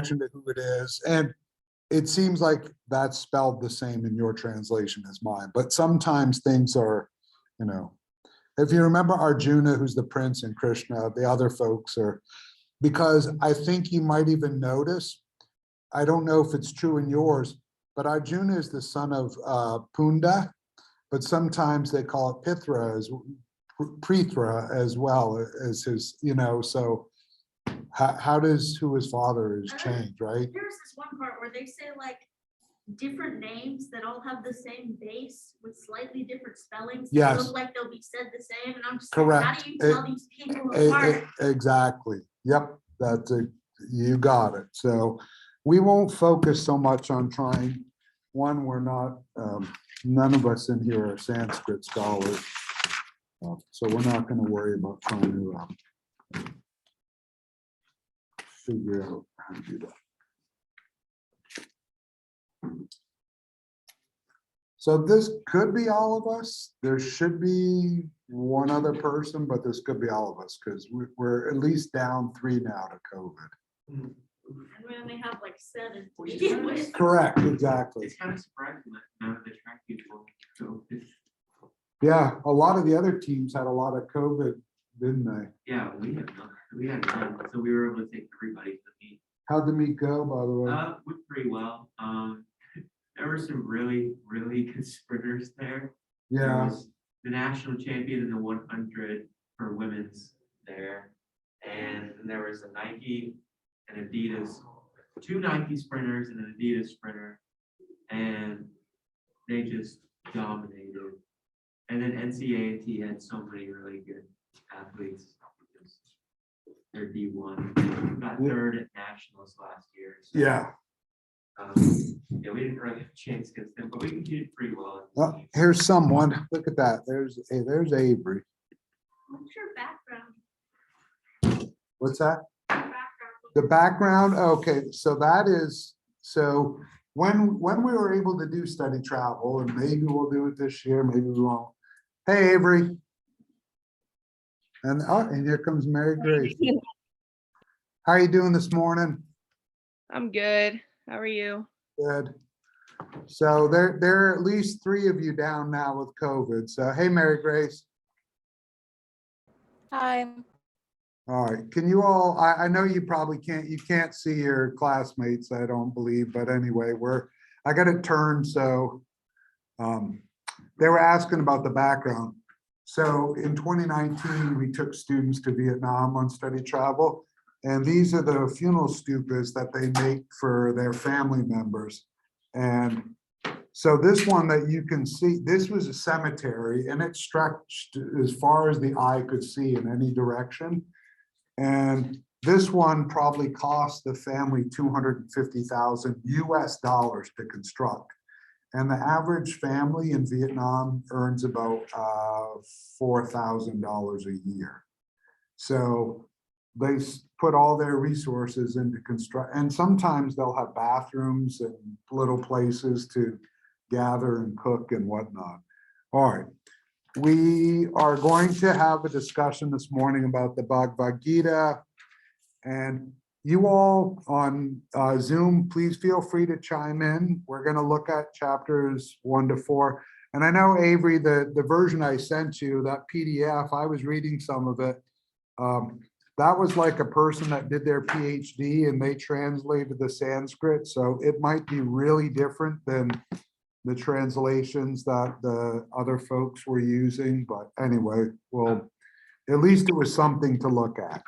to who it is. And it seems like that's spelled the same in your translation as mine, but sometimes things are, if you remember Arjuna, who's the prince, and Krishna, the other folks are, because I think you might even notice, I don't know if it's true in yours, but Arjuna is the son of Punda, but sometimes they call it Prithra as well as his, so how does who his father is change, right? There's this one part where they say like different names that all have the same base with slightly different spellings. Yes. That look like they'll be said the same, and I'm just Correct. like, how do you tell these people apart? Exactly. Yep. You got it. So we won't focus so much on trying. One, we're not, none of us in here are Sanskrit scholars. So we're not going to worry about trying to figure out how to do that. So this could be all of us. There should be one other person, but this could be all of us because we're at least down 3 now to COVID. And we only have like 7 to begin with. Correct, exactly. It's kind of surprising that none of the track people go. Yeah, a lot of the other teams had a lot of COVID, didn't they? Yeah, we had none, so we were able to take everybody to the meet. How'd the meet go, by the way? Went pretty well. There were some really, really good sprinters there. There Yeah, was the national champion in the 100 for women's there, and then there was a Nike and Adidas, 2 Nike sprinters and an Adidas sprinter, and they just dominated. And then NCAA had so many really good athletes. They're D1. Got 3rd at nationals last year. So, yeah. Yeah, we didn't really have a chance against them, but we competed pretty well. Oh, here's someone. Look at that. There's Avery. What's your background? What's that? Background. The background. Okay, so that is when we were able to do study travel, and maybe we'll do it this year, maybe we won't. Hey, Avery. And here comes Mary Grace. How are you doing this morning? I'm good. How are you? Good. So there are at least 3 of you down now with COVID. So hey, Mary Grace. Hi. All right. Can you all? I know you probably can't see your classmates, I don't believe, but anyway, I got it turned so they were asking about the background. So in 2019, we took students to Vietnam on study travel. And these are the funeral stupas that they make for their family members. And so this one that you can see, this was a cemetery and it stretched as far as the eye could see in any direction. And this one probably cost the family $250,000 US to construct. And the average family in Vietnam earns about $4,000 a year. So they put all their resources into construct, and sometimes they'll have bathrooms and little places to gather and cook and whatnot. All right, we are going to have a discussion this morning about the Bhagavad Gita, and you all on Zoom, please feel free to chime in. We're going to look at chapters 1 to 4. And I know, Avery, the version I sent you, that PDF, I was reading some of it. That was like a person that did their PhD and they translated the Sanskrit. So it might be really different than the translations that the other folks were using. But anyway, well, at least it was something to look at.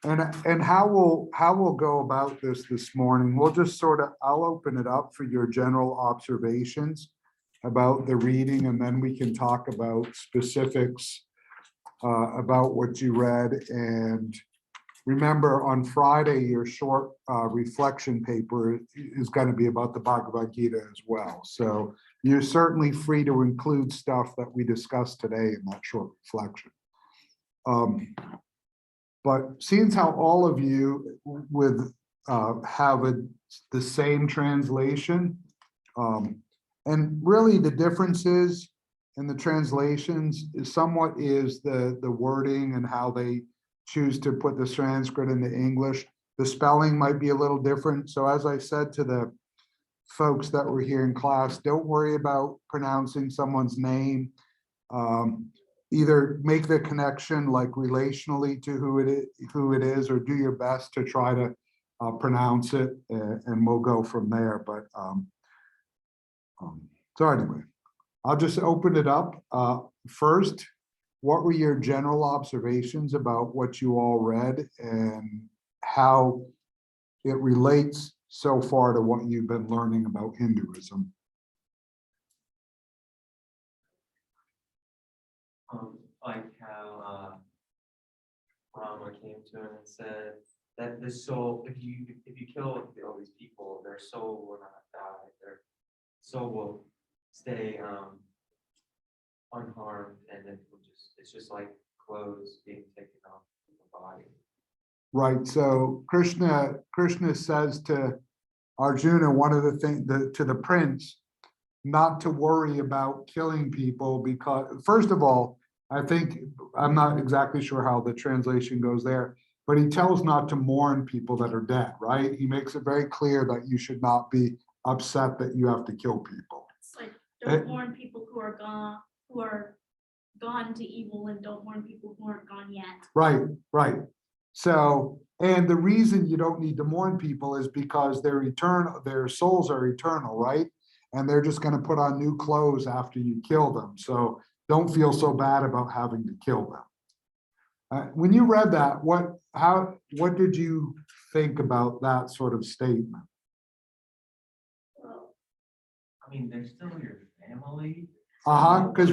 And how we'll go about this morning, we'll just I'll open it up for your general observations about the reading, and then we can talk about specifics about what you read. And remember, on Friday, your short reflection paper is going to be about the Bhagavad Gita as well. So you're certainly free to include stuff that we discussed today in that short reflection. But seeing how all of you have the same translation, and really the difference is in the translations somewhat is the wording and how they choose to put the Sanskrit into English. The spelling might be a little different. So as I said to the folks that were here in class, don't worry about pronouncing someone's name. Either make the connection like relationally to who it is, or do your best to try to pronounce it, and we'll go from there. But so anyway, I'll just open it up. First, what were your general observations about what you all read and how it relates so far to what you've been learning about Hinduism? Like how Rama came to him and said that the soul, if you kill all these people, their soul will not die. Their soul will stay unharmed, and it's just like clothes being taken off the body. Right. So Krishna says to Arjuna, one of the things to the prince, not to worry about killing people, because first of all, I think, I'm not exactly sure how the translation goes there, but he tells not to mourn people that are dead, right? He makes it very clear that you should not be upset that you have to kill people. It's like, don't mourn people who are gone to evil, and don't mourn people who aren't gone yet. Right. So, and the reason you don't need to mourn people is because they're eternal, their souls are eternal, right? And they're just going to put on new clothes after you kill them. So don't feel so bad about having to kill them. When you read that, what did you think about that sort of statement? Well, I mean, they're still your family. Because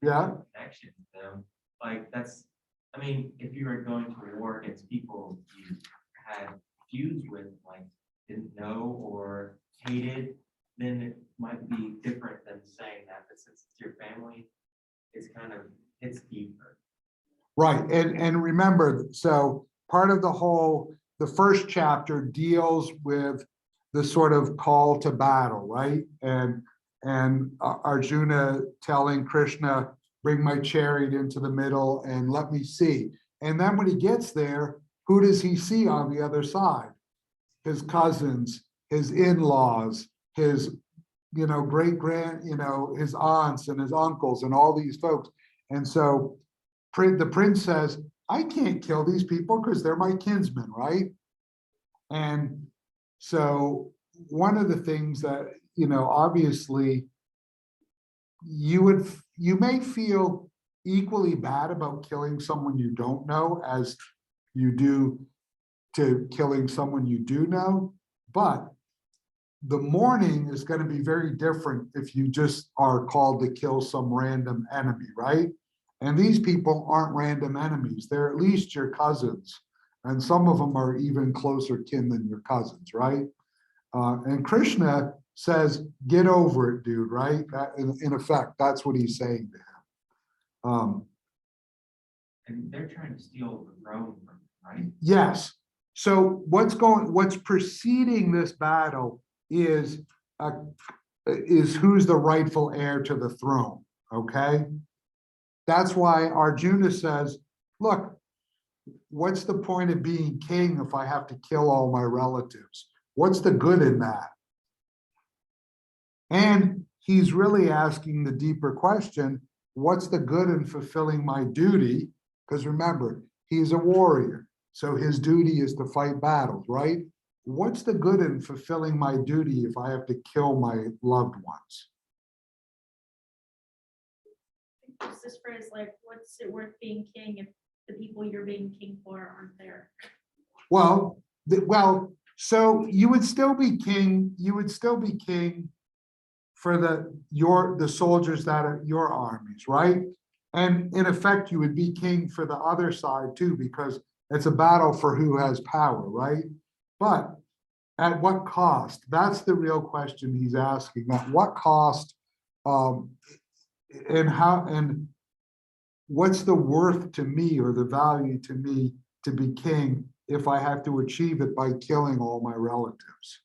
yeah. Connection to them. Like I mean, if you were going to war against people you had feuds with, like didn't know or hated, then it might be different than saying that. But since it's your family, it's deeper. Right, and remember, so part of the first chapter deals with the sort of call to battle, right? And Arjuna telling Krishna, bring my chariot into the middle and let me see. And then when he gets there, who does he see on the other side? His cousins, his in-laws, his his aunts and his uncles and all these folks. And so the prince says, I can't kill these people because they're my kinsmen, right? And so one of the things that, obviously you may feel equally bad about killing someone you don't know as you do to killing someone you do know, but the mourning is going to be very different if you just are called to kill some random enemy, right? And these people aren't random enemies. They're at least your cousins. And some of them are even closer kin than your cousins, right? And Krishna says, get over it, dude, right? That, in effect, that's what he's saying to him. And they're trying to steal the throne from him, right? Yes. So what's preceding this battle is who's the rightful heir to the throne, okay? That's why Arjuna says, look, what's the point of being king if I have to kill all my relatives? What's the good in that? And he's really asking the deeper question, what's the good in fulfilling my duty? Because remember, he's a warrior, so his duty is to fight battles, right? What's the good in fulfilling my duty if I have to kill my loved ones? It's this phrase like, what's it worth being king if the people you're being king for aren't there? Well, so you would still be king. You would still be king for the soldiers that are your armies, right? And in effect, you would be king for the other side too, because it's a battle for who has power, right? But at what cost? That's the real question he's asking. At what cost? And what's the worth to me or the value to me to be king if I have to achieve it by killing all my relatives?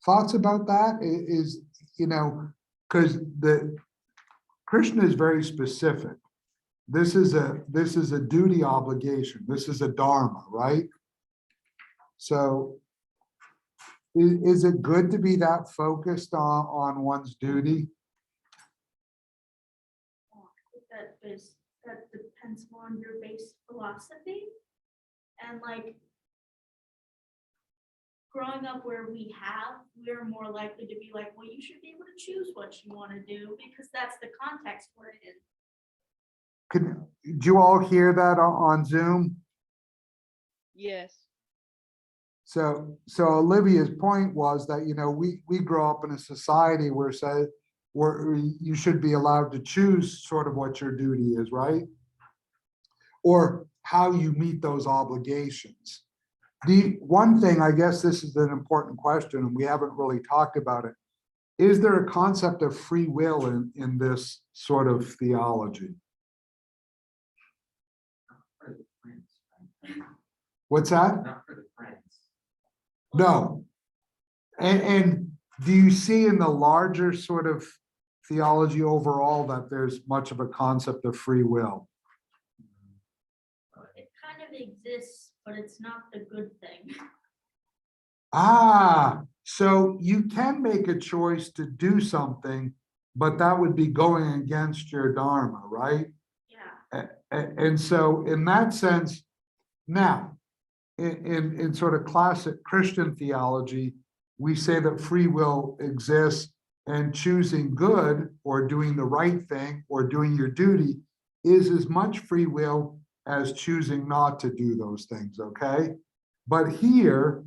Thoughts about that? because the Krishna is very specific. This is a duty obligation. This is a dharma, right? So is it good to be that focused on one's duty? That depends on your base philosophy. And like growing up where we're more likely to be like, well, you should be able to choose what you want to do because that's the context we're in. Did you all hear that on Zoom? Yes. So Olivia's point was that, we grow up in a society where you should be allowed to choose sort of what your duty is, right? Or how you meet those obligations. One thing, I guess this is an important question, and we haven't really talked about it. Is there a concept of free will in this sort of theology? For the friends, right? What's that? Not for the friends. No. And do you see in the larger sort of theology overall that there's much of a concept of free will? It kind of exists, but it's not the good thing. So you can make a choice to do something, but that would be going against your dharma, right? Yeah. And so in that sense, now, in sort of classic Christian theology, we say that free will exists and choosing good or doing the right thing or doing your duty is as much free will as choosing not to do those things, okay? But here,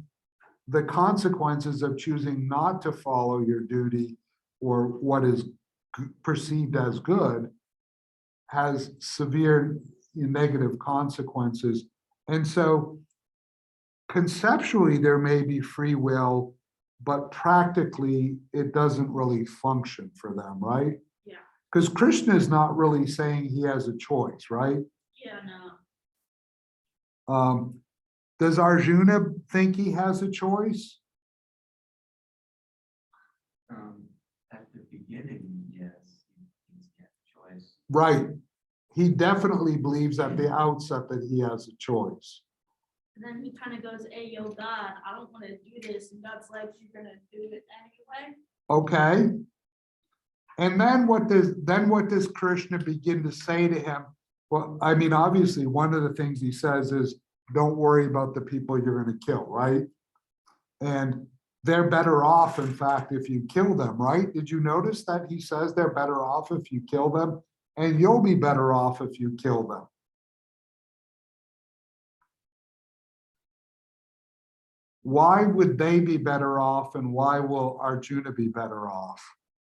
the consequences of choosing not to follow your duty or what is perceived as good has severe negative consequences. And so conceptually, there may be free will, but practically it doesn't really function for them, right? Yeah. Because Krishna is not really saying he has a choice, right? Yeah, no. Does Arjuna think he has a choice? At the beginning, yes, he's got a choice. Right. He definitely believes at the outset that he has a choice. And then he kind of goes, hey, yo, God, I don't want to do this. And God's like, you're going to do it anyway. Okay. And then what does Krishna begin to say to him? Well, I mean, obviously, one of the things he says is, don't worry about the people you're going to kill, right? And they're better off, in fact, if you kill them, right? Did you notice that he says they're better off if you kill them? And you'll be better off if you kill them. Why would they be better off and why will Arjuna be better off?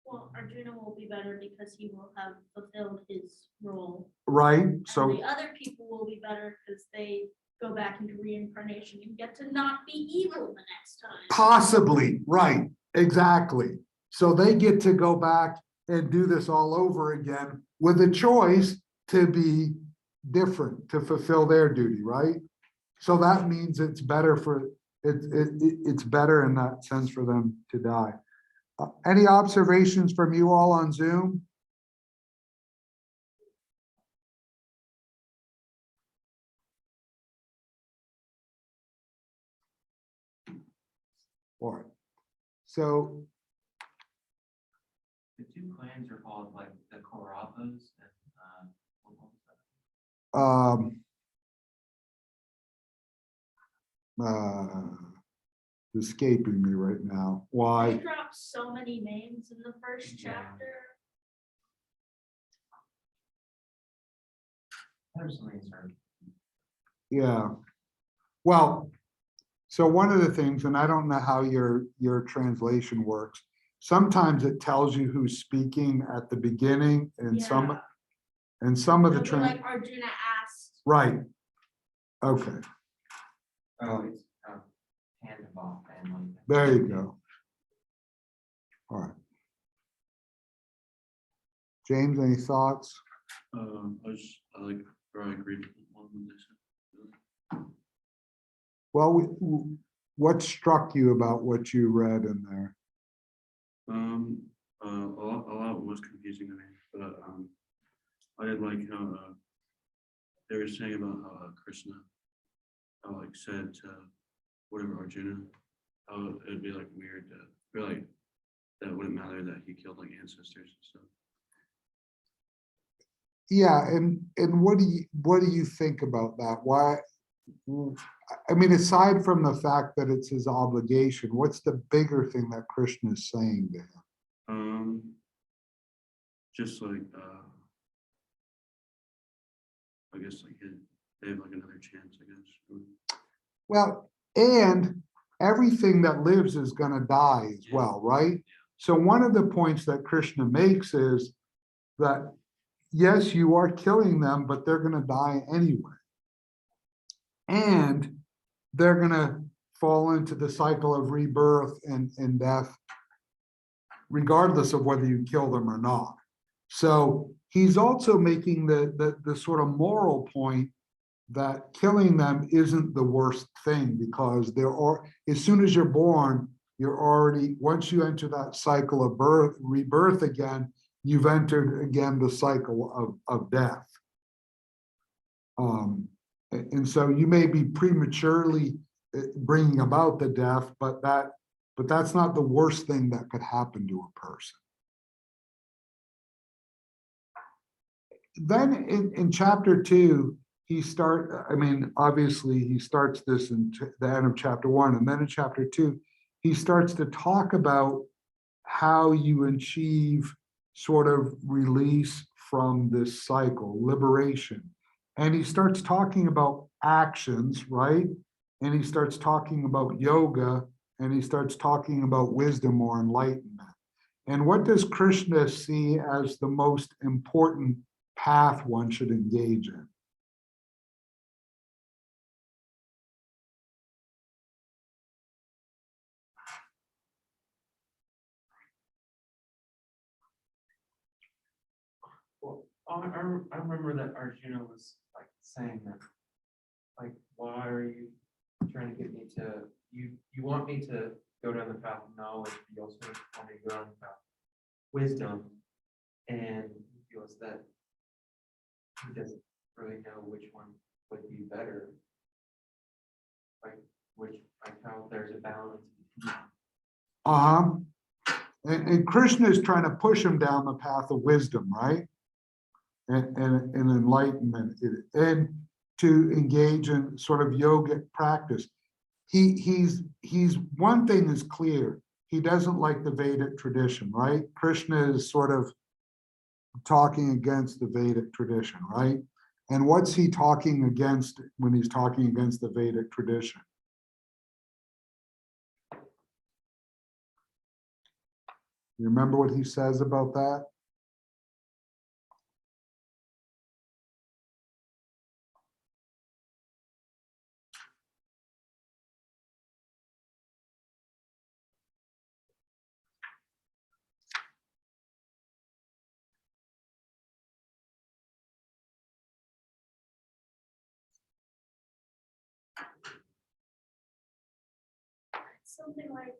Well, Arjuna will be better because he will have fulfilled his role. Right? And So the other people will be better because they go back into reincarnation and get to not be evil the next time. possibly, right, exactly. So they get to go back and do this all over again with a choice to be different, to fulfill their duty, right? So that means it's better it's better in that sense for them to die. Any observations from you all on Zoom? All right. So The two clans are called like the Kauravas and what was escaping me right now. They Why? dropped so many names in the first Yeah. chapter. that? There's some answer. Yeah. Well, so one of the things, and I don't know how your translation works. Sometimes it tells you who's speaking at the beginning and some of the It'll be like Arjuna asked. right. Okay, Oh, it's Pandava family. there you go. All right. James, any thoughts? I like very agreed with one of this. Well, what struck you about what you read in there? A lot like how they were saying about how Krishna like said to whatever Arjuna, how it'd be like weird to, or like that wouldn't matter that he killed like ancestors and stuff. Yeah, and what do you think about that? Why? I mean, aside from the fact that it's his obligation, what's the bigger thing that Krishna is saying to him? Just like I guess like they have like another chance, I guess. Well, and everything that lives is gonna die as well, right? So one of the points that Krishna makes is that, yes, you are killing them, but they're gonna die anyway. And they're gonna fall into the cycle of rebirth and death, regardless of whether you kill them or not. So he's also making the sort of moral point that killing them isn't the worst thing, because there are, as soon as you're born, you're already, once you enter that cycle of birth, rebirth again, you've entered again the cycle of death. And so you may be prematurely bringing about the death, but that's not the worst thing that could happen to a person. Then in chapter 2, obviously he starts this in the end of chapter 1, and then in chapter 2, he starts to talk about how you achieve sort of release from this cycle, liberation. And he starts talking about actions, right? And he starts talking about yoga, and he starts talking about wisdom or enlightenment. And what does Krishna see as the most important path one should engage in? Well, I remember that Arjuna was like saying that, like, why are you trying to get me to, you want me to go down the path of knowledge, but you also want me to go down the path of wisdom, and he feels that he doesn't really know which one would be better. Like, how there's a balance. Uh-huh. And Krishna is trying to push him down the path of wisdom, right? And enlightenment, and to engage in sort of yogic practice. He's one thing is clear. He doesn't like the Vedic tradition, right? Krishna is sort of talking against the Vedic tradition, right? And what's he talking against when he's talking against the Vedic tradition? You remember what he says about that? Something like,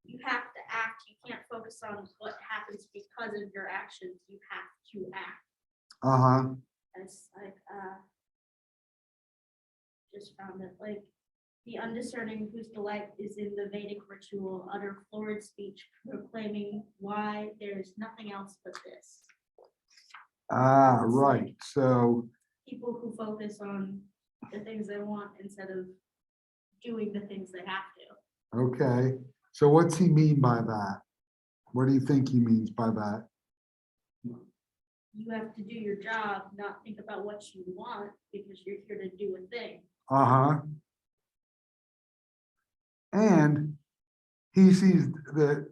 you have to act, you can't focus on what happens because of your actions, you have to act. Uh-huh. It's like, just found it, like, the undiscerning whose delight is in the Vedic ritual, utter florid speech proclaiming why there is nothing else but this. Ah, right. So, People who focus on the things they want instead of doing the things they have to. okay. So what's he mean by that? What do you think he means by that? You have to do your job, not think about what you want, because you're here to do a thing. Uh-huh. And he sees that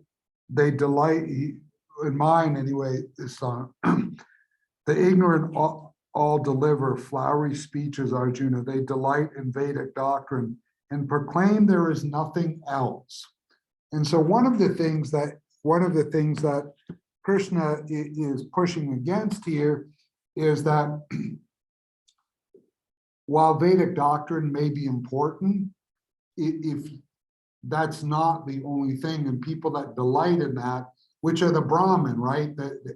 they delight, in mine anyway, this song, the ignorant all deliver flowery speeches, Arjuna. They delight in Vedic doctrine and proclaim there is nothing else. And so one of the things that Krishna is pushing against here is that while Vedic doctrine may be important, if that's not the only thing, and people that delight in that, which are the Brahmin, right?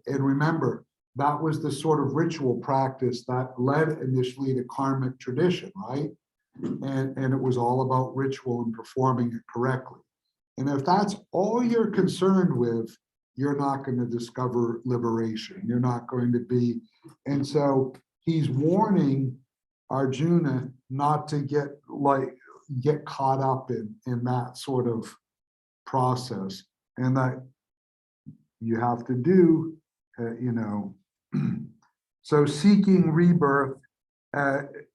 And remember, that was the sort of ritual practice that led initially to karmic tradition, right? And it was all about ritual and performing it correctly. And if that's all you're concerned with, you're not going to discover liberation. You're not going to be. And so he's warning Arjuna not to get caught up in that sort of process, and that you have to do, so seeking rebirth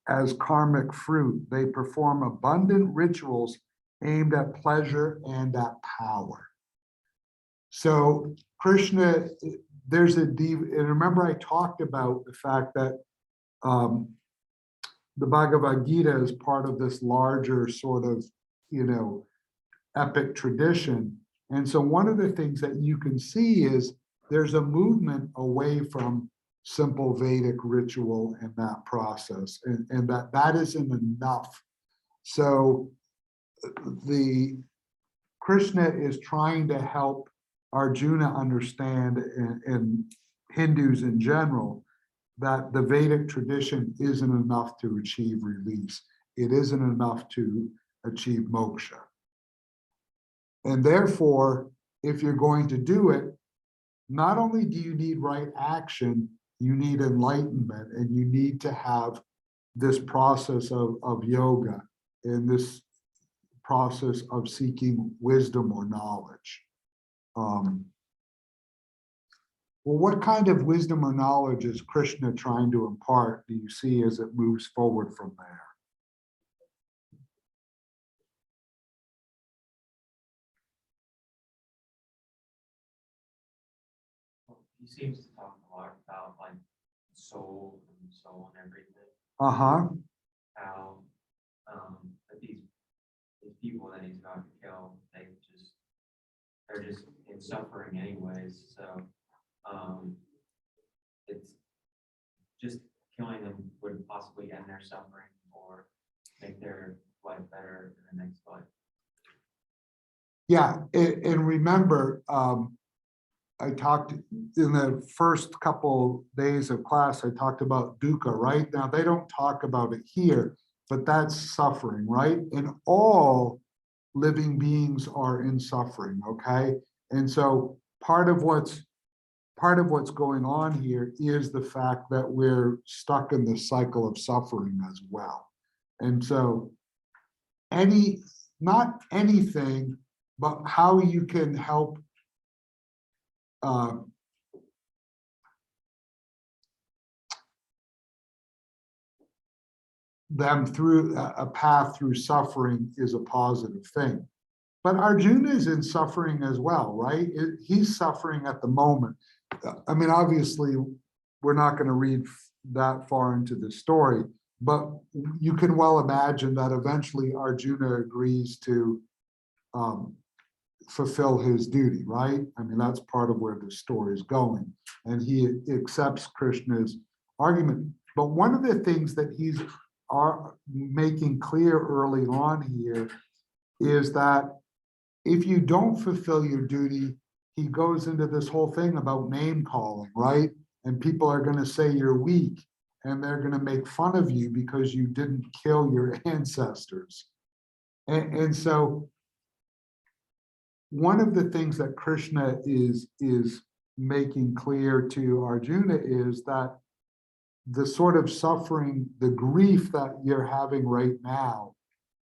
as karmic fruit, they perform abundant rituals aimed at pleasure and at power. So Krishna, there's a deep, and remember I talked about the fact that the Bhagavad Gita is part of this larger sort of, epic tradition. And so one of the things that you can see is there's a movement away from simple Vedic ritual and that process, and that isn't enough. So the Krishna is trying to help Arjuna understand, and Hindus in general, that the Vedic tradition isn't enough to achieve release. It isn't enough to achieve moksha. And therefore, if you're going to do it, not only do you need right action, you need enlightenment, and you need to have this process of yoga and this process of seeking wisdom or knowledge. Well, what kind of wisdom or knowledge is Krishna trying to impart, do you see, as it moves forward from there? He seems to talk a lot about like soul and everything. Uh-huh. How that these people that he's about to kill, they're just in suffering anyways. So it's just killing them would possibly end their suffering or make their life better in the next life. Yeah, and remember, I talked in the first couple days of class, I talked about dukkha, right? Now, they don't talk about it here, but that's suffering, right? And all living beings are in suffering, okay? And so part of what's going on here is the fact that we're stuck in this cycle of suffering as well. And so not anything, but how you can help them through a path through suffering is a positive thing. But Arjuna is in suffering as well, right? He's suffering at the moment. I mean, obviously, we're not going to read that far into the story, but you can well imagine that eventually Arjuna agrees to fulfill his duty, right? I mean, that's part of where the story is going. And he accepts Krishna's argument. But one of the things that he's making clear early on here is that if you don't fulfill your duty, he goes into this whole thing about name calling, right? And people are going to say you're weak, and they're going to make fun of you because you didn't kill your ancestors. And so one of the things that Krishna is making clear to Arjuna is that the sort of suffering, the grief that you're having right now,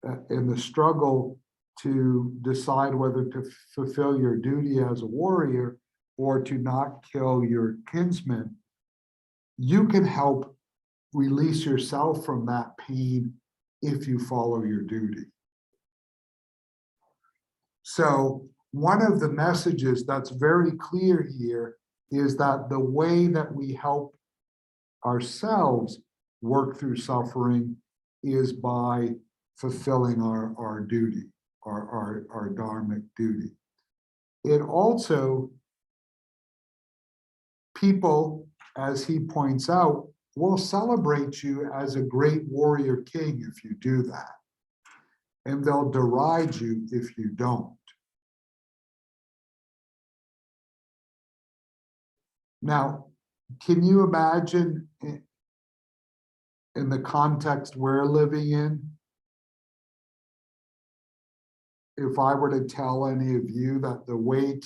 and the struggle to decide whether to fulfill your duty as a warrior or to not kill your kinsman, you can help release yourself from that pain if you follow your duty. So one of the messages that's very clear here is that the way that we help ourselves work through suffering is by fulfilling our duty, our dharmic duty. It also, people, as he points out, will celebrate you as a great warrior king if you do that. And they'll deride you if you don't. Now, can you imagine in the context we're living in, if I were to tell any of you that the way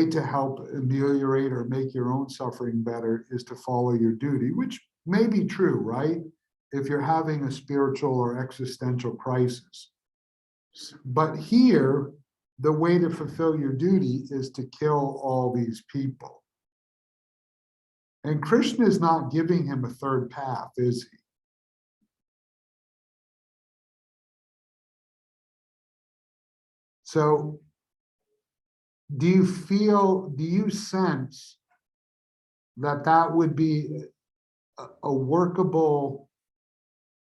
to help ameliorate or make your own suffering better is to follow your duty, which may be true, right? If you're having a spiritual or existential crisis. But here, the way to fulfill your duty is to kill all these people. And Krishna is not giving him a third path, is he? So do you sense that that would be a workable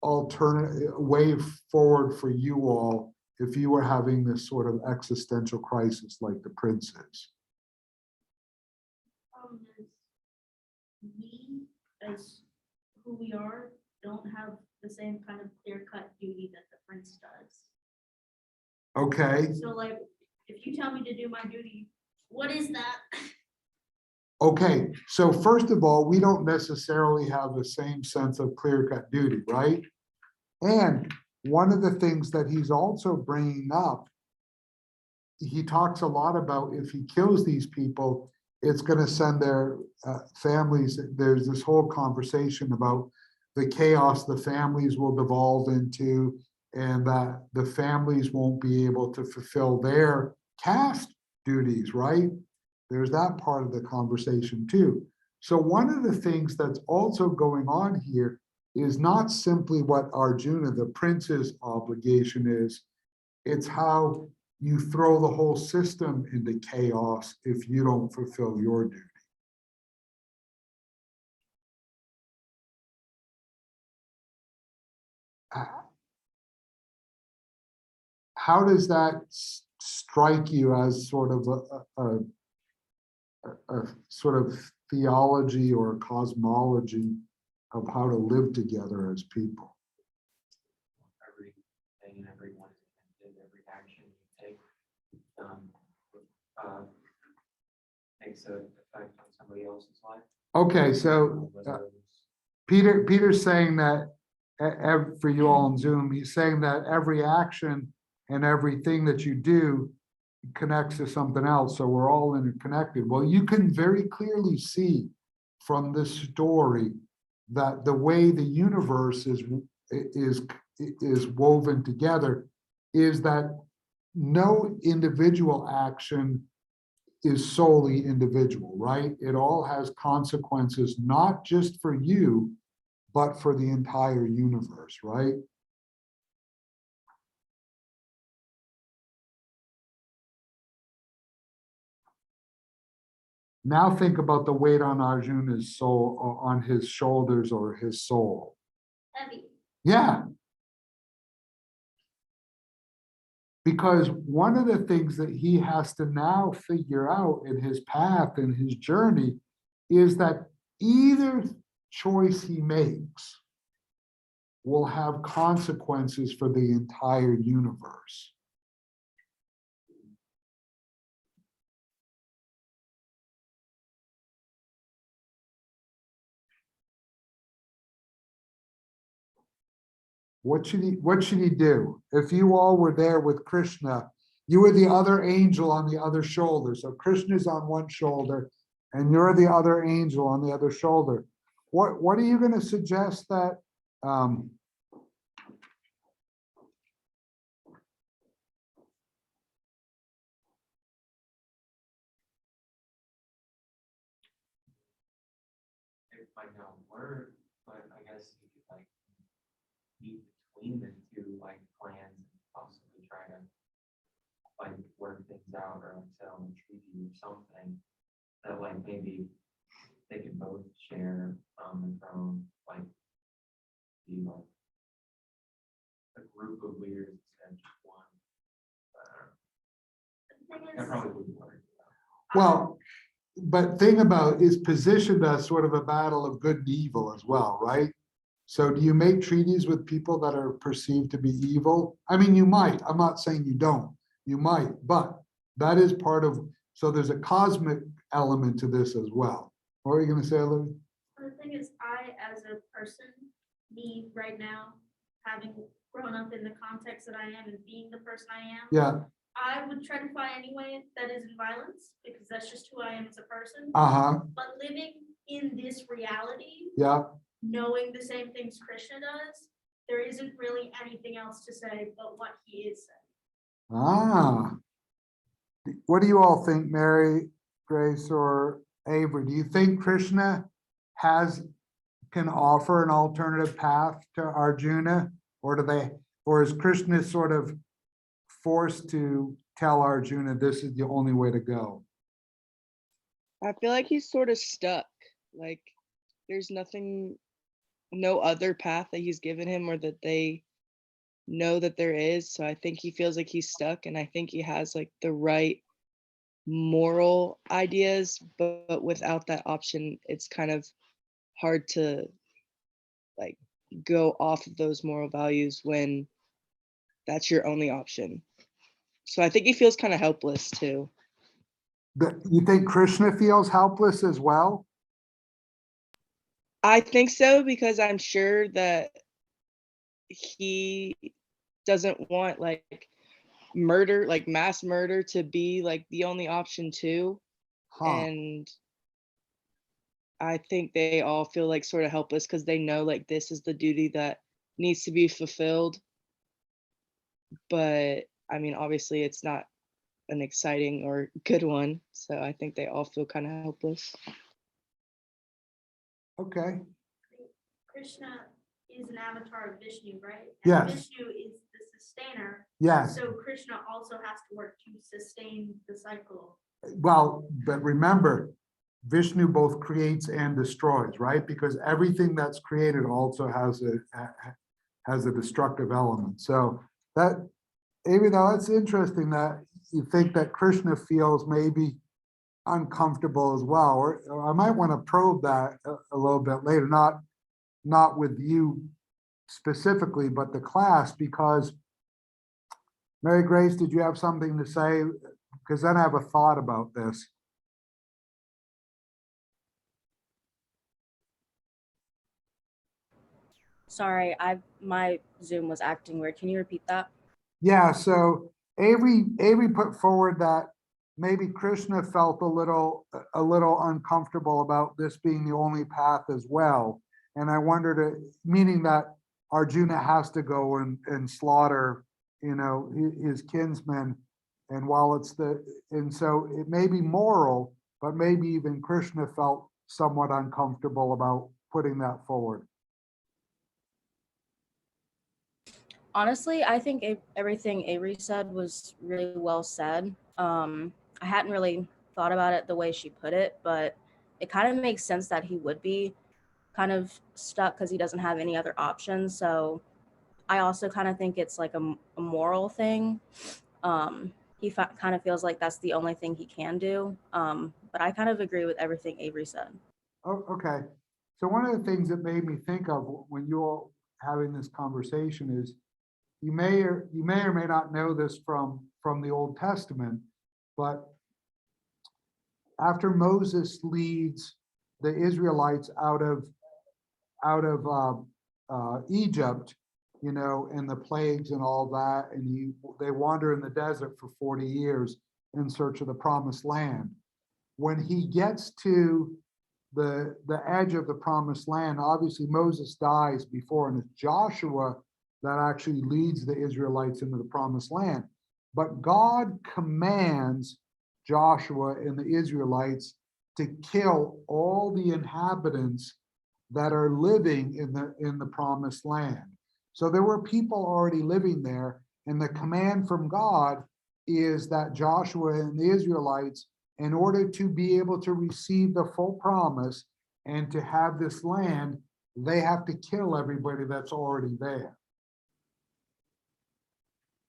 alternative way forward for you all if you were having this sort of existential crisis like the prince is? Is we, as who we are, don't have the same kind of clear-cut duty that the prince does. Okay, So like, if you tell me to do my duty, what is that? okay. So first of all, we don't necessarily have the same sense of clear-cut duty, right? And one of the things that he's also bringing up, he talks a lot about if he kills these people, it's going to send their families. There's this whole conversation about the chaos the families will devolve into, and that the families won't be able to fulfill their caste duties, right? There's that part of the conversation too. So one of the things that's also going on here is not simply what Arjuna, the prince's obligation is, it's how you throw the whole system into chaos if you don't fulfill your duty. How does that strike you as sort of a sort of theology or cosmology of how to live together as people? Everything and everyone is connected, every action you take makes an effect on somebody else's life. Okay, so Whether it's Peter's saying that for you all on Zoom, he's saying that every action and everything that you do connects to something else. So we're all interconnected. Well, you can very clearly see from this story that the way the universe is woven together is that no individual action is solely individual, right? It all has consequences, not just for you, but for the entire universe, right? Now think about the weight on Arjuna's soul, or on his shoulders or his soul. Heavy. Yeah. Because one of the things that he has to now figure out in his path and his journey is that either choice he makes will have consequences for the entire universe. What should he do? If you all were there with Krishna, you were the other angel on the other shoulder. So Krishna's on one shoulder and you're the other angel on the other shoulder. What are you going to suggest that it might not work, but I guess you could like meet between the two like plans and possibly try to like work things out or like set on a treaty or something that like maybe they can both share and from like be like a group of leaders instead of just one. The thing That is, probably wouldn't work. well, but thing about is positioned as sort of a battle of good and evil as well, right? So do you make treaties with people that are perceived to be evil? I mean, you might. I'm not saying you don't. You might, but that is part of So there's a cosmic element to this as well. What are you gonna say, Olivia? The thing is, I, as a person, me right now, having grown up in the context that I am and being the person I am, Yeah, I would try to find any way that isn't violence, because that's just who I am as a person. uh-huh, But living in this reality, yeah, knowing the same things Krishna does, there isn't really anything else to say but what he is saying. ah. What do you all think, Mary, Grace, or Avery? Do you think Krishna can offer an alternative path to Arjuna? Or is Krishna sort of forced to tell Arjuna this is the only way to go? I feel like he's sort of stuck. Like there's no other path that he's given him or that they know that there is. So I think he feels like he's stuck, and I think he has like the right moral ideas, but without that option, it's kind of hard to like go off of those moral values when that's your only option. So I think he feels kind of helpless too. You think Krishna feels helpless as well? I think so, because I'm sure that he doesn't want like murder, like mass murder, to be like the only option too. Huh. And I think they all feel like sort of helpless because they know like this is the duty that needs to be fulfilled. But I mean, obviously, it's not an exciting or good one. So I think they all feel kind of helpless. Okay, Krishna is an avatar of Vishnu, right? Yes. And Vishnu is the sustainer, yes. so Krishna also has to work to sustain the cycle. Well, but remember, Vishnu both creates and destroys, right? Because everything that's created also has a destructive element. So that, even though it's interesting that you think that Krishna feels maybe uncomfortable as well, or I might want to probe that a little bit later, not with you specifically, but the class, because Mary Grace, did you have something to say? Because then I have a thought about this. Sorry, my Zoom was acting weird. Can you repeat that? Yeah, so Avery put forward that maybe Krishna felt a little uncomfortable about this being the only path as well. And I wondered, meaning that Arjuna has to go and slaughter, his kinsmen. And so it may be moral, but maybe even Krishna felt somewhat uncomfortable about putting that forward. Honestly, I think everything Avery said was really well said. I hadn't really thought about it the way she put it, but it kind of makes sense that he would be kind of stuck because he doesn't have any other options. So I also kind of think it's like a moral thing. He kind of feels like that's the only thing he can do. But I kind of agree with everything Avery said. Oh, okay. So one of the things that made me think of when you all having this conversation is you may or may not know this from the Old Testament, but after Moses leads the Israelites out of Egypt, and the plagues and all that, and they wander in the desert for 40 years in search of the promised land. When he gets to the edge of the promised land, obviously Moses dies before, and it's Joshua that actually leads the Israelites into the promised land. But God commands Joshua and the Israelites to kill all the inhabitants that are living in the promised land. So there were people already living there, and the command from God is that Joshua and the Israelites, in order to be able to receive the full promise and to have this land, they have to kill everybody that's already there.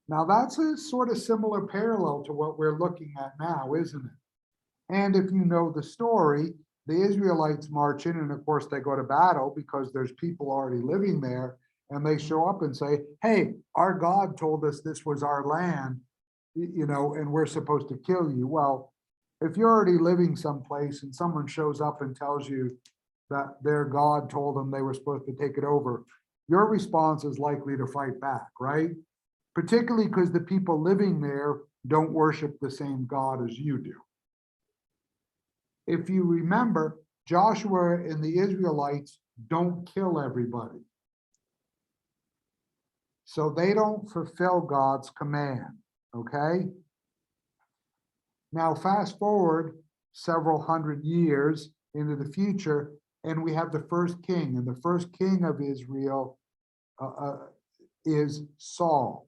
Now that's a sort of similar parallel to what we're looking at now, isn't it? And if you know the story, the Israelites march in, and of course they go to battle because there's people already living there, and they show up and say, hey, our God told us this was our land, and we're supposed to kill you. Well, if you're already living someplace and someone shows up and tells you that their God told them they were supposed to take it over, your response is likely to fight back, right? Particularly because the people living there don't worship the same God as you do. If you remember, Joshua and the Israelites don't kill everybody. So they don't fulfill God's command, okay? Now, fast forward several hundred years into the future, and we have the first king, and the first king of Israel is Saul.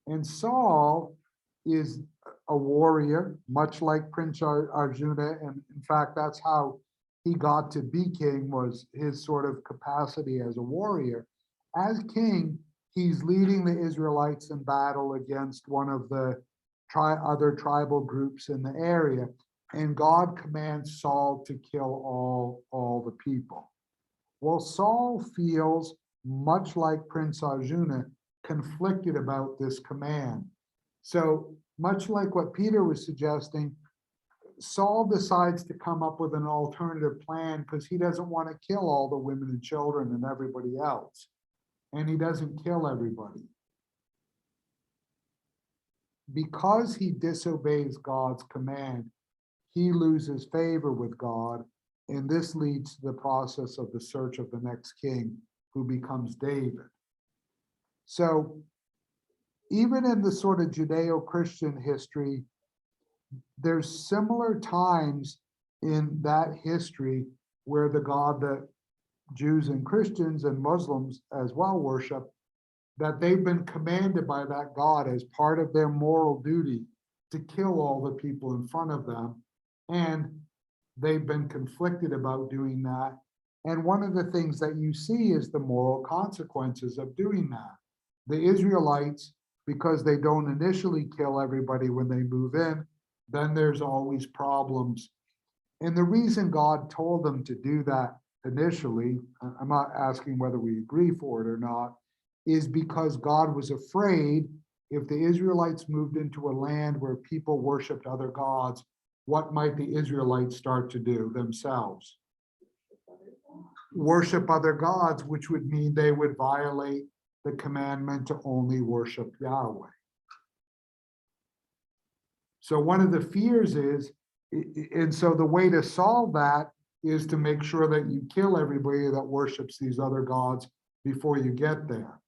And Saul is a warrior, much like Prince Arjuna, and in fact, that's how he got to be king, was his sort of capacity as a warrior. As king, he's leading the Israelites in battle against one of the other tribal groups in the area, and God commands Saul to kill all the people. Well, Saul feels, much like Prince Arjuna, conflicted about this command. So much like what Peter was suggesting, Saul decides to come up with an alternative plan because he doesn't want to kill all the women and children and everybody else. And he doesn't kill everybody. Because he disobeys God's command, he loses favor with God, and this leads to the process of the search of the next king, who becomes David. So even in the sort of Judeo-Christian history, there's similar times in that history where the God that Jews and Christians and Muslims as well worship, that they've been commanded by that God as part of their moral duty to kill all the people in front of them. And they've been conflicted about doing that. And one of the things that you see is the moral consequences of doing that. The Israelites, because they don't initially kill everybody when they move in, then there's always problems. And the reason God told them to do that initially, I'm not asking whether we agree for it or not, is because God was afraid if the Israelites moved into a land where people worshiped other gods, what might the Israelites start to do themselves? Worship other gods, which would mean they would violate the commandment to only worship Yahweh. So one of the fears is, and so the way to solve that is to make sure that you kill everybody that worships these other gods before you get there.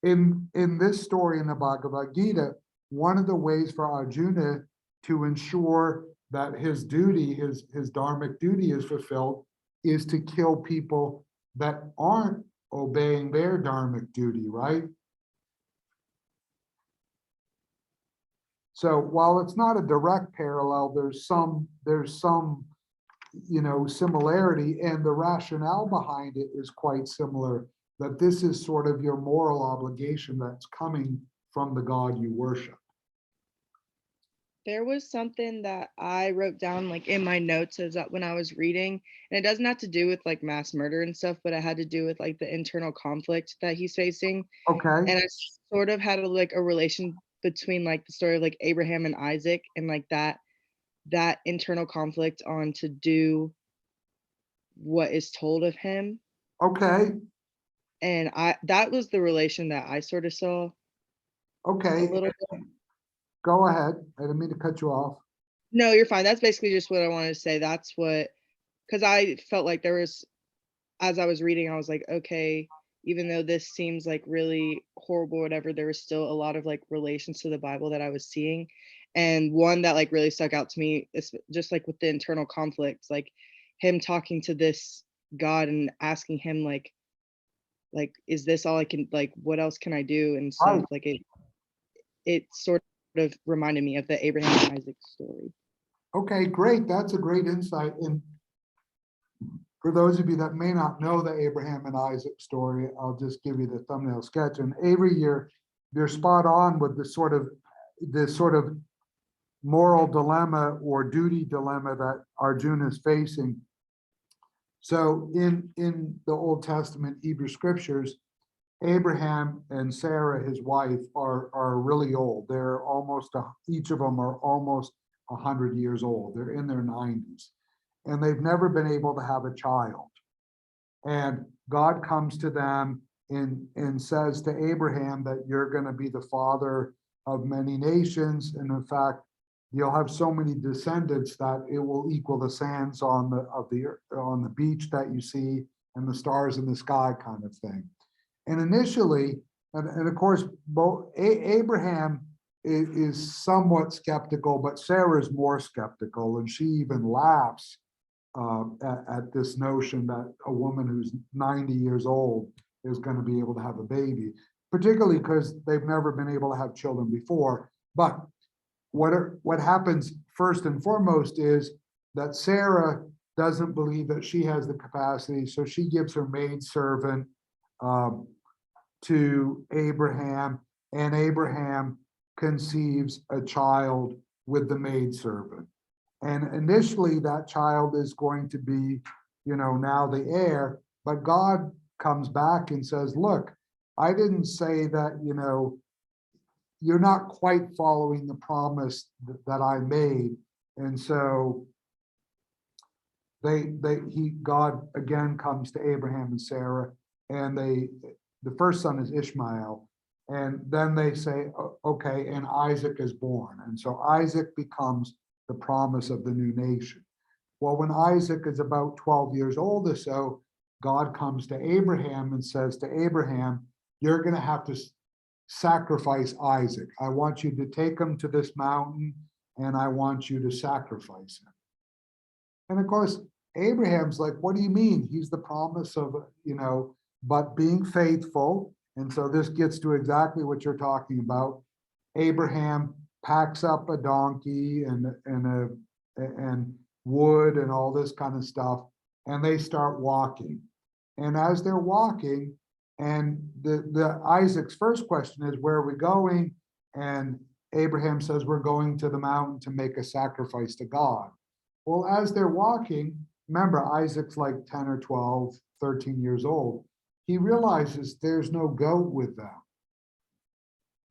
In this story in the Bhagavad Gita, one of the ways for Arjuna to ensure that his duty, his dharmic duty is fulfilled, is to kill people that aren't obeying their dharmic duty, right? So while it's not a direct parallel, there's some similarity, and the rationale behind it is quite similar, that this is sort of your moral obligation that's coming from the God you worship. There was something that I wrote down like in my notes as when I was reading, and it doesn't have to do with like mass murder and stuff, but it had to do with like the internal conflict that he's facing. Okay, And I sort of had a relation between like the story of like Abraham and Isaac and like that internal conflict on to do what is told of him. okay, And that was the relation that I sort of saw a okay. little bit. Go ahead. I didn't mean to cut you off. No, you're fine. That's basically just what I wanted to say. That's what, because I felt like there was, as I was reading, I was like, okay, even though this seems like really horrible, whatever, there was still a lot of like relations to the Bible that I was seeing. And one that like really stuck out to me is just like with the internal conflicts, like him talking to this God and asking him like, is this all I can, like, what else can I do? And stuff. Right. Like it sort of reminded me of the Abraham and Isaac story. Okay, great. That's a great insight. And for those of you that may not know the Abraham and Isaac story, I'll just give you the thumbnail sketch. And Avery, you're spot on with the sort of moral dilemma or duty dilemma that Arjuna is facing. So in the Old Testament Hebrew scriptures, Abraham and Sarah, his wife, are really old. They're almost, each of them are almost 100 years old. They're in their 90s. And they've never been able to have a child. And God comes to them and says to Abraham that you're going to be the father of many nations. And in fact, you'll have so many descendants that it will equal the sands on the beach that you see and the stars in the sky kind of thing. And initially, and of course, both Abraham is somewhat skeptical, but Sarah is more skeptical, and she even laughs at this notion that a woman who's 90 years old is going to be able to have a baby, particularly because they've never been able to have children before. But what happens first and foremost is that Sarah doesn't believe that she has the capacity, so she gives her maidservant to Abraham, and Abraham conceives a child with the maidservant. And initially that child is going to be, now the heir, but God comes back and says, look, I didn't say that, you're not quite following the promise that I made. And so God again comes to Abraham and Sarah, and the first son is Ishmael. And then they say, okay, and Isaac is born. And so Isaac becomes the promise of the new nation. Well, when Isaac is about 12 years old or so, God comes to Abraham and says to Abraham, you're going to have to sacrifice Isaac. I want you to take him to this mountain, and I want you to sacrifice him. And of course, Abraham's like, what do you mean? He's the promise of, but being faithful. And so this gets to exactly what you're talking about. Abraham packs up a donkey and wood and all this kind of stuff, and they start walking. And as they're walking, and the Isaac's first question is, where are we going? And Abraham says, we're going to the mountain to make a sacrifice to God. Well, as they're walking, remember, Isaac's like 10 or 12, 13 years old. He realizes there's no goat with them.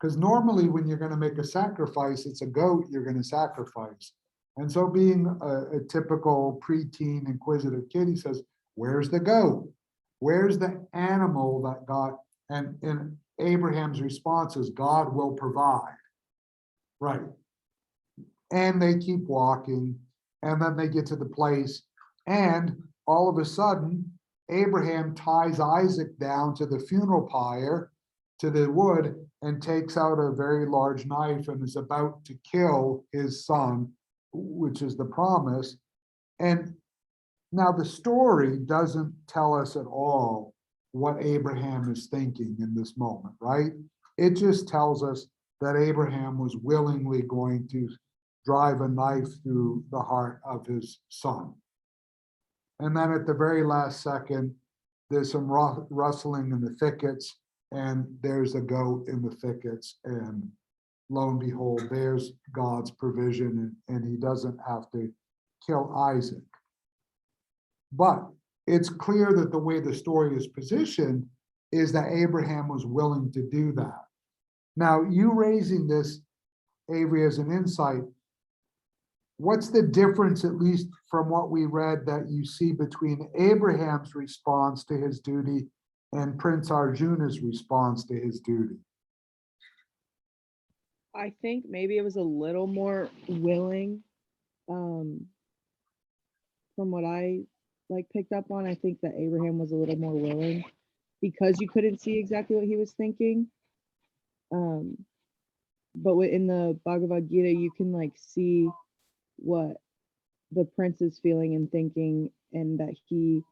Because normally when you're going to make a sacrifice, it's a goat you're going to sacrifice. And so being a typical preteen inquisitive kid, he says, where's the goat? Where's the animal that God, and Abraham's response is, God will provide. Right. And they keep walking, and then they get to the place, and all of a sudden, Abraham ties Isaac down to the funeral pyre, to the wood, and takes out a very large knife and is about to kill his son, which is the promise. And now the story doesn't tell us at all what Abraham is thinking in this moment, right? It just tells us that Abraham was willingly going to drive a knife through the heart of his son. And then at the very last second, there's some rustling in the thickets, and there's a goat in the thickets, and lo and behold, there's God's provision, and he doesn't have to kill Isaac. But it's clear that the way the story is positioned is that Abraham was willing to do that. Now, you raising this, Avery, as an insight, what's the difference, at least from what we read, that you see between Abraham's response to his duty and Prince Arjuna's response to his duty? I think maybe it was a little more willing. From what I picked up on, I think that Abraham was a little more willing because you couldn't see exactly what he was thinking. But in the Bhagavad Gita, you can see what the prince is feeling and thinking, and that he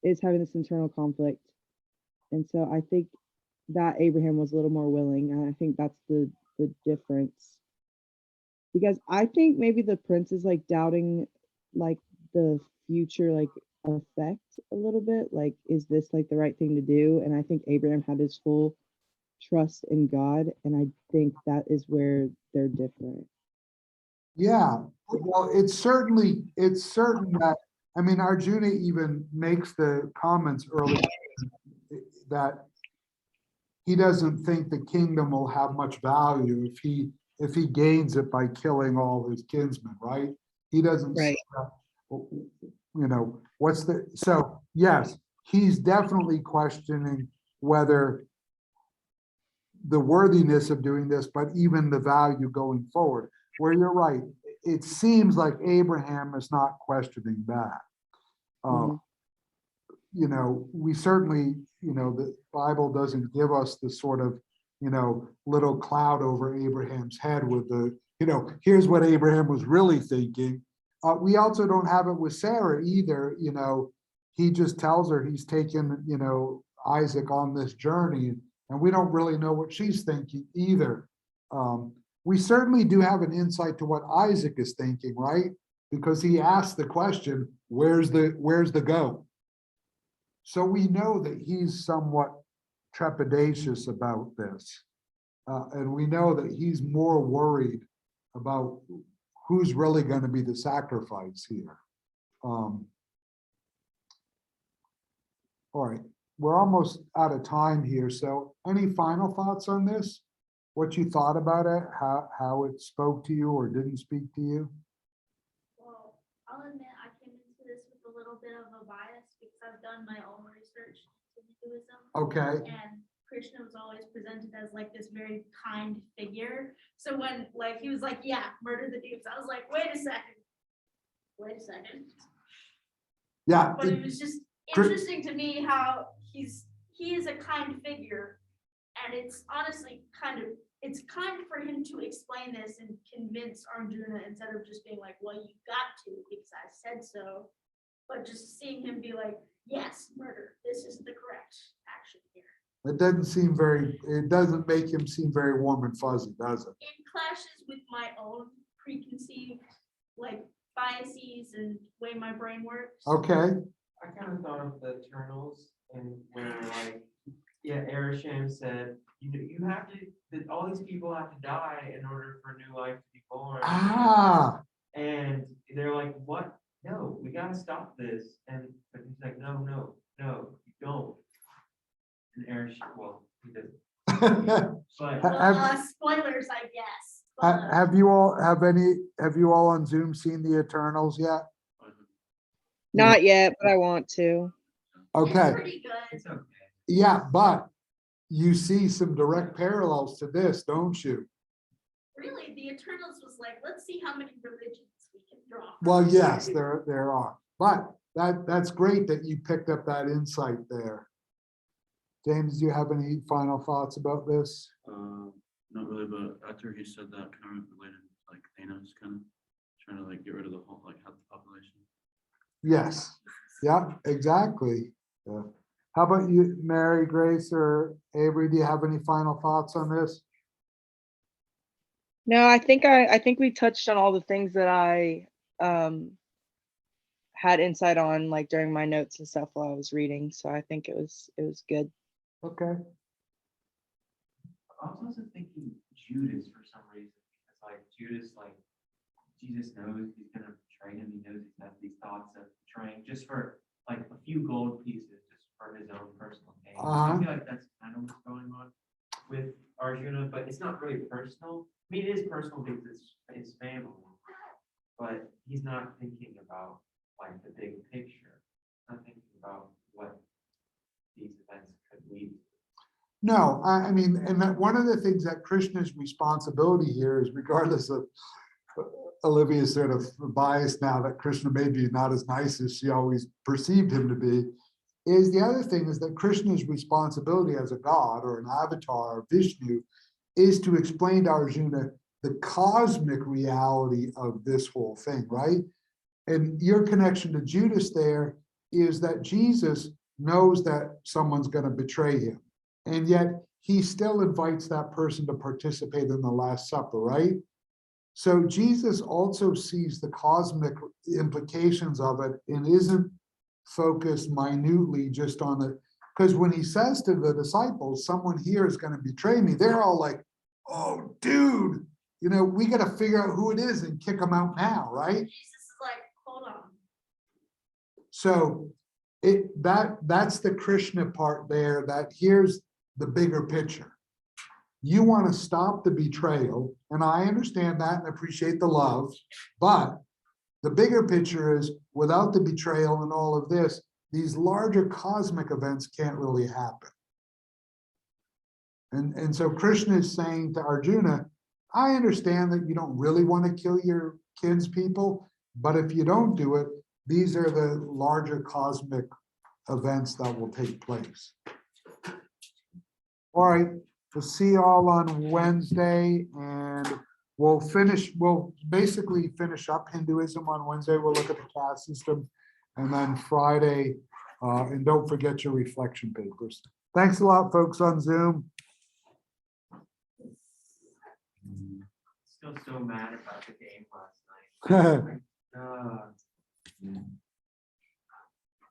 is having this internal conflict. And so I think that Abraham was a little more willing, and I think that's the difference. Because I think maybe the prince is doubting the future effect a little bit. Is this the right thing to do? And I think Abraham had his full trust in God, and I think that is where they're different. Yeah, well, it's certain that, Arjuna even makes the comments early that he doesn't think the kingdom will have much value if he if he gains it by killing all his kinsmen, right? He doesn't. say, Right. What's the, so, yes, he's definitely questioning whether the worthiness of doing this, but even the value going forward, where you're right. It seems like Abraham is not questioning that. Mhm. We certainly, the Bible doesn't give us the sort of, little cloud over Abraham's head with the, here's what Abraham was really thinking. We also don't have it with Sarah either, he just tells her he's taken, Isaac on this journey, and we don't really know what she's thinking either. We certainly do have an insight to what Isaac is thinking, right? Because he asked the question, where's the goat? So we know that he's somewhat trepidatious about this. And we know that he's more worried about who's really going to be the sacrifice here. All right, we're almost out of time here. So any final thoughts on this? What you thought about it, how it spoke to you or didn't speak to you? Well, I'll admit I came into this with a little bit of a bias because I've done my own research into Hinduism. Okay, And Krishna was always presented as like this very kind figure. So when like he was like, yeah, murder the dupes, I was like, wait a second. yeah, But it was just interesting to me how he is a kind figure. And it's honestly it's kind for him to explain this and convince Arjuna instead of just being like, well, you got to because I said so. But just seeing him be like, yes, murder, this is the correct action here. it doesn't make him seem very warm and fuzzy, does it? It clashes with my own preconceived like biases and way my brain works. Okay, I kind of thought of the Eternals and where like, yeah, Erisham said, you have to, that all these people have to die in order for new life to be born. And they're like, what? No, we gotta stop this. But he's like, no, you don't. And Erisham, well, he doesn't. But Spoilers, I guess. have you all on Zoom seen the Eternals yet? Not yet, but I want to. Okay, It's pretty good. it's okay. yeah, but you see some direct parallels to this, don't you? Really, the Eternals was like, let's see how many religions we can draw. Well, yes, there are, but that's great that you picked up that insight there. James, do you have any final thoughts about this? Not really, but after he said that, kind of related to like Thanos, kind of trying to like get rid of the whole like half the population. Yes, yeah, exactly. Yeah. How about you, Mary, Grace, or Avery? Do you have any final thoughts on this? No, I think we touched on all the things that I had insight on like during my notes and stuff while I was reading. So I think it was good. Okay. I was also thinking Judas for some reason, because like Judas, like Jesus knows he's gonna betray him. He knows he has these thoughts of betraying just for like a few gold pieces, just for his own personal gain. I feel like that's kind of what's going on with Arjuna, but it's not really personal. I mean, it is personal because it's his family, but he's not thinking about like the big picture. Not thinking about what these events could lead to. No, I mean, and that one of the things that Krishna's responsibility here is, regardless of Olivia's sort of bias now that Krishna may be not as nice as she always perceived him to be, is the other thing is that Krishna's responsibility as a god or an avatar or Vishnu is to explain to Arjuna the cosmic reality of this whole thing, right? And your connection to Judas there is that Jesus knows that someone's going to betray him. And yet he still invites that person to participate in the Last Supper, right? So Jesus also sees the cosmic implications of it and isn't focused minutely just on the, because when he says to the disciples, someone here is going to betray me, they're all like, oh, dude, we got to figure out who it is and kick them out now, right? Jesus is like, hold on. So that's the Krishna part there, that here's the bigger picture. you want to stop the betrayal, and I understand that and appreciate the love, but the bigger picture is without the betrayal and all of this, these larger cosmic events can't really happen. And so Krishna is saying to Arjuna, I understand that you don't really want to kill your kinspeople, but if you don't do it, these are the larger cosmic events that will take place. All right, we'll see you all on Wednesday, and we'll basically finish up Hinduism on Wednesday. We'll look at the caste system, and then Friday, and don't forget your reflection papers. Thanks a lot, folks on Zoom. Still so mad about the game last night.